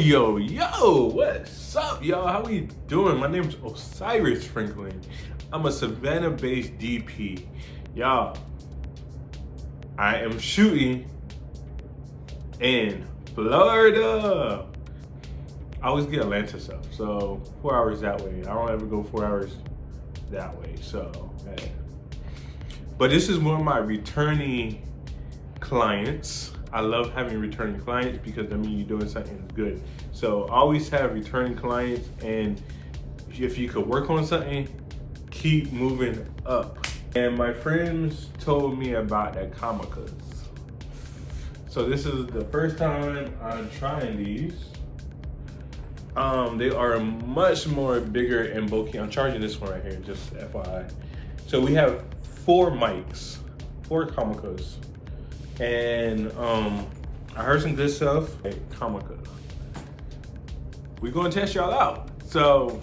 Yo, what's up, y'all? How we doing? My name's Osiris Franklin. I'm a Savannah-based DP. Y'all, I am shooting in Florida. I always get Atlanta stuff, so 4 hours that way. I don't ever go 4 hours that way, so hey. But this is one of my returning clients. I love having returning clients because that means you're doing something good. So always have returning clients, and if you could work on something, keep moving up. And my friends told me about the Kamikaze. So this is the first time I'm trying these. They are much more bigger and bulky. I'm charging this one right here, just FYI. So we have 4 mics, 4 Kamikaze. And I heard some good stuff. Hey, Kamikaze. We're gonna test y'all out. So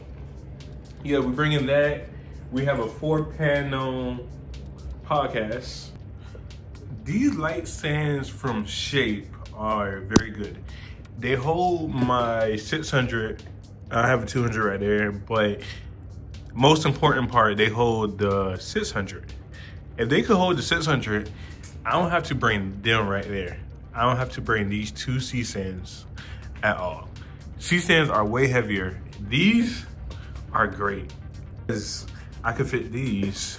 yeah, we're bringing that. We have a 4-panel podcast. These light stands from Shape are very good. They hold my 600. I have a 200 right there, but most important part, they hold the 600. If they could hold the 600, I don't have to bring them right there. I don't have to bring these 2 C-stands at all. C-stands are way heavier. These are great. I could fit these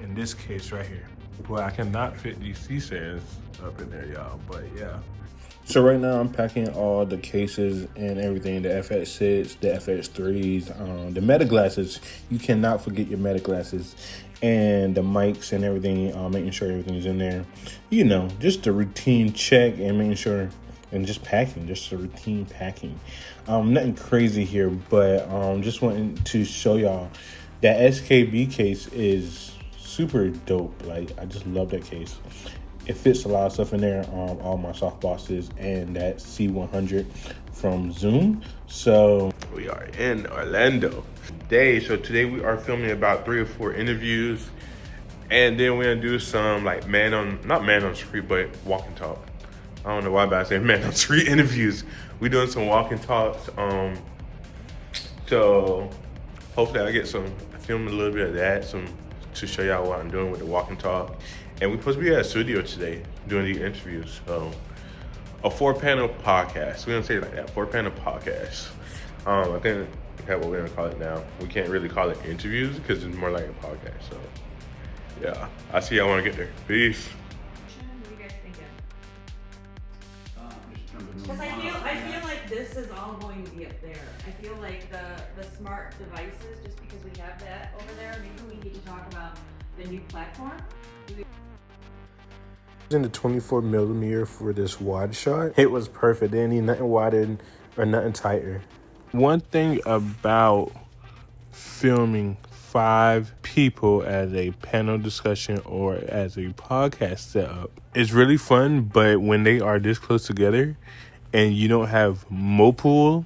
in this case right here. But I cannot fit these C-stands up in there, y'all, but yeah. So right now I'm packing all the cases and everything, the FX6, the FX3s, the meta glasses. You cannot forget your meta glasses, and the mics and everything, making sure everything's in there. You know, just a routine check and making sure, and just packing, just a routine packing. Nothing crazy here, but just wanting to show y'all that SKB case is super dope. Like, I just love that case. It fits a lot of stuff in there, all my softboxes and that C100 from Zoom. So we are in Orlando today. So today we are filming about 3 or 4 interviews, and then we're gonna do some like not man on street, but walk and talk. I don't know why, but I say man on street interviews. We're doing some walk and talks. So hopefully I film a little bit of that, to show y'all what I'm doing with the walk and talk. And we're supposed to be at a studio today doing the interviews. So a 4-panel podcast. We're gonna say it like that, 4-panel podcast. I think that's what we're gonna call it now. We can't really call it interviews because it's more like a podcast. So yeah, I see y'all wanna get there. Peace. What are you guys thinking? Because I feel like this is all going to be up there. I feel like the smart devices, just because we have that over there, maybe we need to talk about the new platform. In the 24mm for this wide shot, it was perfect. They didn't need nothing wider or nothing tighter. One thing about filming 5 people as a panel discussion or as a podcast setup is really fun, but when they are this close together and you don't have multiple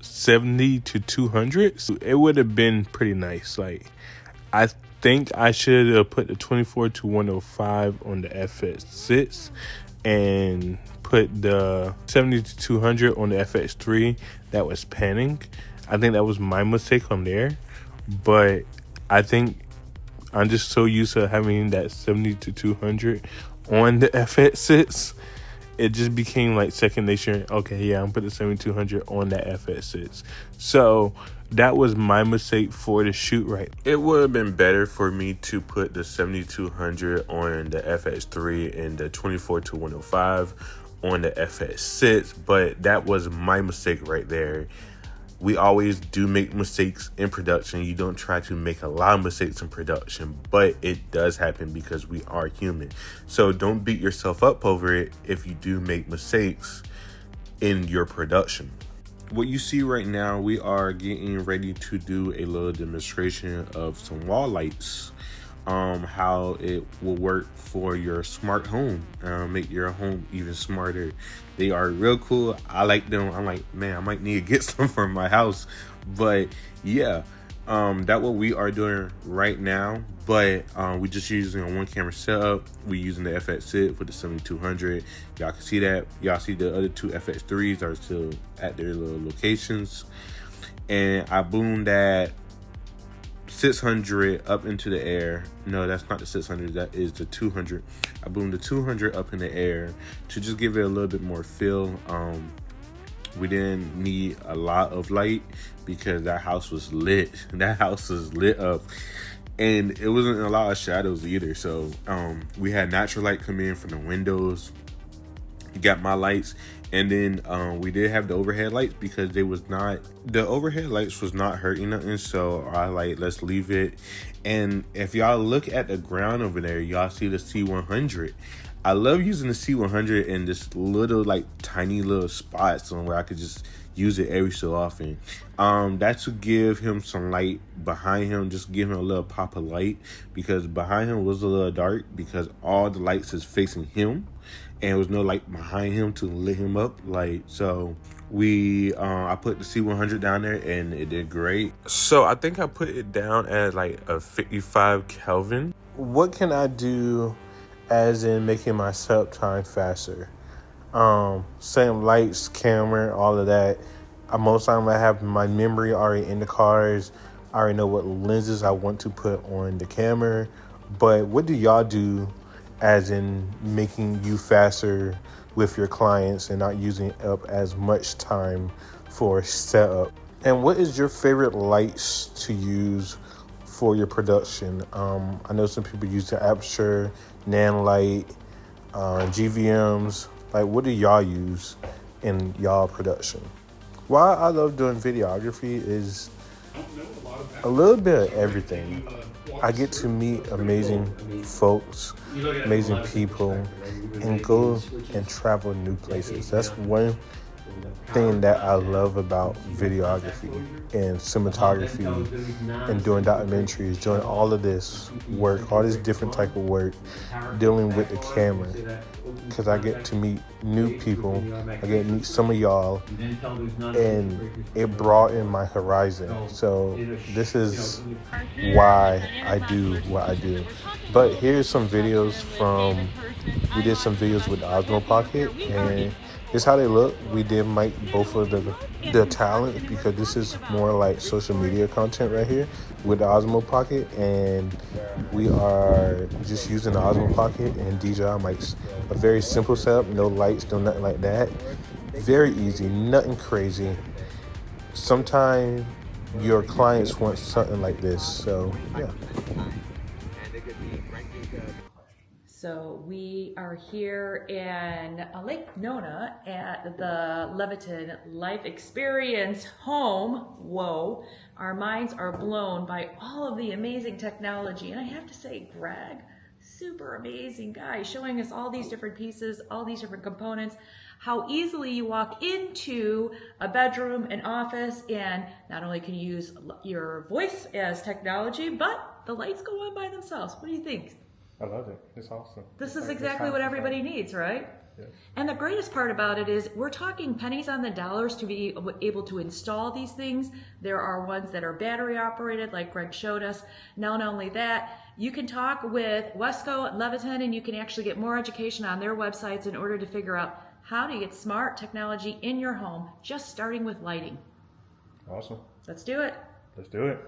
70 to 200, it would have been pretty nice. Like, I think I should have put the 24 to 105 on the FX6 and put the 70 to 200 on the FX3 that was panning. I think that was my mistake on there, but I think I'm just so used to having that 70 to 200 on the FX6. It just became like second nature. Okay, yeah, I'm putting the 7200 on that FX6. So that was my mistake for the shoot right. It would have been better for me to put the 7200 on the FX3 and the 24 to 105 on the FX6, but that was my mistake right there. We always do make mistakes in production. You don't try to make a lot of mistakes in production, but it does happen because we are human. So don't beat yourself up over it if you do make mistakes in your production. What you see right now, we are getting ready to do a little demonstration of some wall lights. How it will work for your smart home, make your home even smarter. They are real cool. I like them. I'm like, man, I might need to get some for my house. But yeah, That's what we are doing right now, but we just using a 1-camera setup. We using the FX6 for the 7200. Y'all can see that. Y'all see the other 2 FX3s are still at their little locations, and I boomed that 600 up into the air. No, that's not the 600. That is the 200. I boomed the 200 up in the air to just give it a little bit more feel. We didn't need a lot of light because that house was lit. That house was lit up, and it wasn't a lot of shadows either. So we had natural light come in from the windows. Got my lights, and then we did have the overhead lights because the overhead lights was not hurting nothing. So I like, let's leave it. And if y'all look at the ground over there, y'all see the C100. I love using the C100 in this little, like, tiny little spots on where I could just use it every so often. That's to give him some light behind him, just give him a little pop of light, because behind him was a little dark because all the lights is facing him and there was no light behind him to lit him up. Like, so I put the C100 down there and it did great. So I think I put it down at like a 55 Kelvin. What can I do as in making my setup time faster? Same lights, camera, all of that. Most time I have my memory already in the cars. I already know what lenses I want to put on the camera. But what do y'all do as in making you faster with your clients and not using up as much time for setup? And what is your favorite lights to use for your production? I know some people use the Aputure, Nanlite, GVMs. Like, what do y'all use in y'all production? Why I love doing videography is a little bit of everything. I get to meet amazing folks, amazing people, and go and travel new places. That's one thing that I love about videography and cinematography and doing documentaries, doing all of this work, all this different type of work, dealing with the camera, because I get to meet new people. I get to meet some of y'all, and it broadened my horizon. So this is why I do what I do. But here's some videos we did some videos with the Osmo Pocket, and this is how they look. We did mic both of the talent, because this is more like social media content right here with the Osmo Pocket, and we are just using the Osmo Pocket and DJI mics. A very simple setup, no lights, no nothing like that. Very easy, nothing crazy. Sometimes your clients want something like this, so yeah. So we are here in Lake Nona at the Leviton Life Experience Home. Whoa, our minds are blown by all of the amazing technology. And I have to say, Greg, super amazing guy, showing us all these different pieces, all these different components, how easily you walk into a bedroom, an office, and not only can you use your voice as technology, but the lights go on by themselves. What do you think? I love it. It's awesome. This is exactly what everybody needs, right? Yes. And the greatest part about it is we're talking pennies on the dollars to be able to install these things. There are ones that are battery operated, like Greg showed us. Not only that, you can talk with Wesco, Leviton, and you can actually get more education on their websites in order to figure out how to get smart technology in your home, just starting with lighting. Awesome. Let's do it. Let's do it.